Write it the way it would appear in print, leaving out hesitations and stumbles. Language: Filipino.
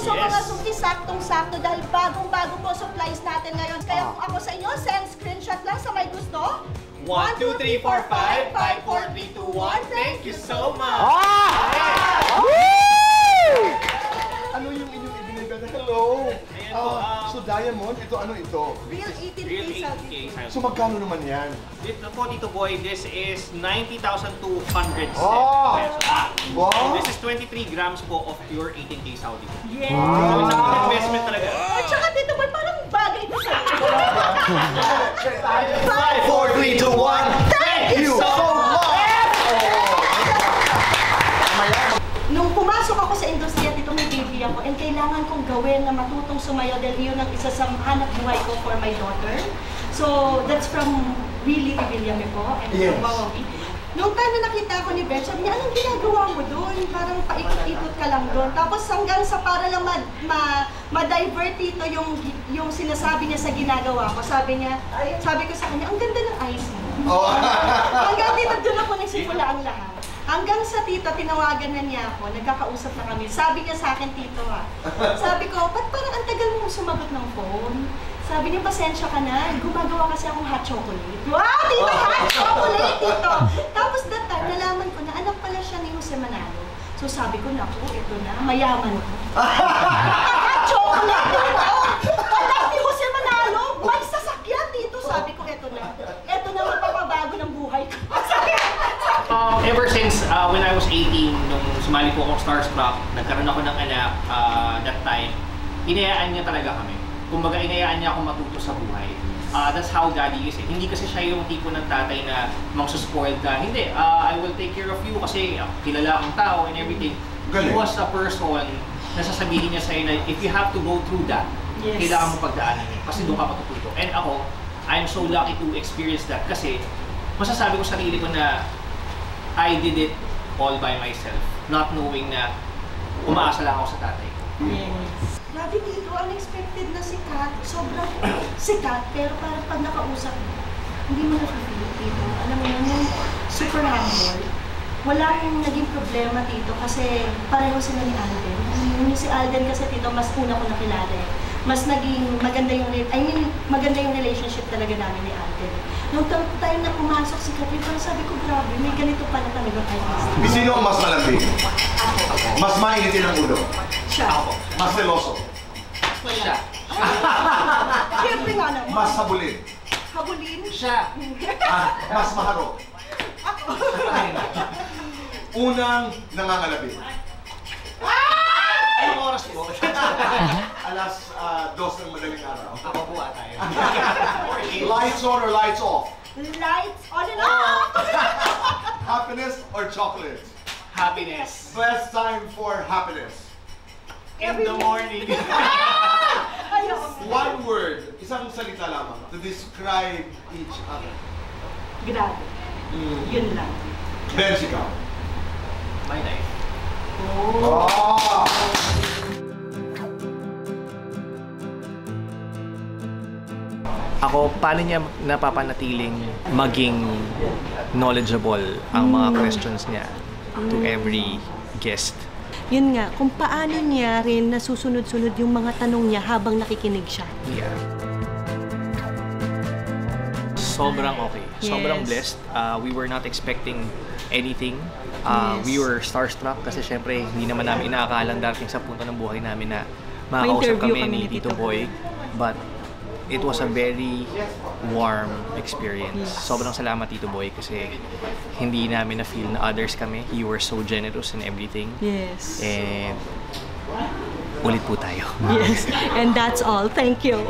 So mga suki, saktong-sakto dahil bagong-bago po supplies natin ngayon. Kaya kung ako sa inyo, send screenshot lang sa may gusto. 1, 2, 3, 4, 5, 5, 4, 3, 2, 1. Thank you so much! Ano yung inyong ibinigay? Hello! So Diamond, ito ano ito? Real 18K salty. So magkano naman yan? Dito po, Tito Boy, this is 90,200 pesos. Wow! This is 23 grams po of pure 18K Saudi. Yes! So, isang investment talaga. At saka Tito Boy, parang bagay ito sa akin. 5, 4, 3, 2, 1. Thank you so much! Nung pumasok ako sa industriya, dito may baby ako and kailangan kong gawin na matutong sumayaw dahil yun ang isa sa hanap buhay ko for my daughter. So, that's from Willie Villame po and from Wawawi. Nung time na nakita ko ni Beth, sabi niya, anong ginagawa mo doon? Parang paikot-ikot ka lang doon. Tapos hanggang sa para lang ma-divert dito yung sinasabi niya sa ginagawa ko. Sabi ko sa kanya, ang ganda ng eyes mo. Hanggang dito doon ako nagsimula ang lahat. Hanggang sa tito, tinawagan na niya ako, nagkakausap na kami. Sabi niya sa akin, tito sabi ko, ba't parang ang tagal mong sumagot ng phone? Sabi niya, pasensya ka na, gumagawa kasi akong hot chocolate. Wow, tito, hot chocolate, tito! Tapos that time, nalaman ko na anak pala siya ni Jose Manalo. So sabi ko, naku, ito na, mayaman ko. Hot chocolate, tito! Anak ni Jose Manalo, may sasakyan, tito. Sabi ko, ito na magpapabago ng buhay ko. Ever since when I was 18, nung sumali po akong Starstruck, nagkaroon ako ng anak that time, inayaan niya talaga kami. Kumbaga, inayaan niya ako matuto sa buhay. That's how daddy is. Hindi kasi siya yung tipo ng tatay na magsuspoiled ka. Hindi, I will take care of you kasi kilala akong tao and everything. He was a person na sasabihin niya sa'yo na if you have to go through that, kailangan mo pagdaanan niya kasi doon ka matututo. And ako, I'm so lucky to experience that kasi masasabi ko sa sarili ko na I did it all by myself, not knowing na umaasa lang ako sa tatay. Yes. Grabe dito, unexpected na sikat. Sobrang sikat, pero parang pag nakausap mo, hindi mo na-feel dito. Alam mo yun, super humble. Wala yung naging problema dito kasi pareho sila ni Alden. Yung si Alden kasi dito, mas una ko nakilala eh. Mas naging maganda yung, maganda yung relationship talaga namin ni Alden. Nung time na pumasok si Katrin, parang sabi ko, grabe, may ganito pala talagang artist. Sino ang mas malambing? Mas mainitin ang ulo? Siya. Mas seloso? Siya. Siyempre nga naman. Mas habulin? Habulin? Siya. Mas maharo? Ako. Unang nangangalabi? Anong oras po? Alas 2 ng madaling araw. Ako po tayo. Lights on or lights off? Lights on and off! Happiness or chocolate? Happiness. Best time for happiness? In the morning. One word, isang salita lamang to describe each other. Grabe. Yun lang. Benz, ikaw. My life. Ako, paano niya napapanatiling maging knowledgeable ang mga questions niya to every guest? Yun nga, kung paano niya rin nasusunod-sunod yung mga tanong niya habang nakikinig siya. Yeah. Sobrang okay. Sobrang blessed. We were not expecting anything. We were starstruck kasi syempre hindi naman namin inaakalang darating sa punto ng buhay namin na makakausap kami ni Tito Boy. But it was a very warm experience. Sobrang salamat Tito Boy kasi hindi namin na-feel na others kami. You were so generous in everything. Yes. And ulit po tayo. Yes. And that's all. Thank you.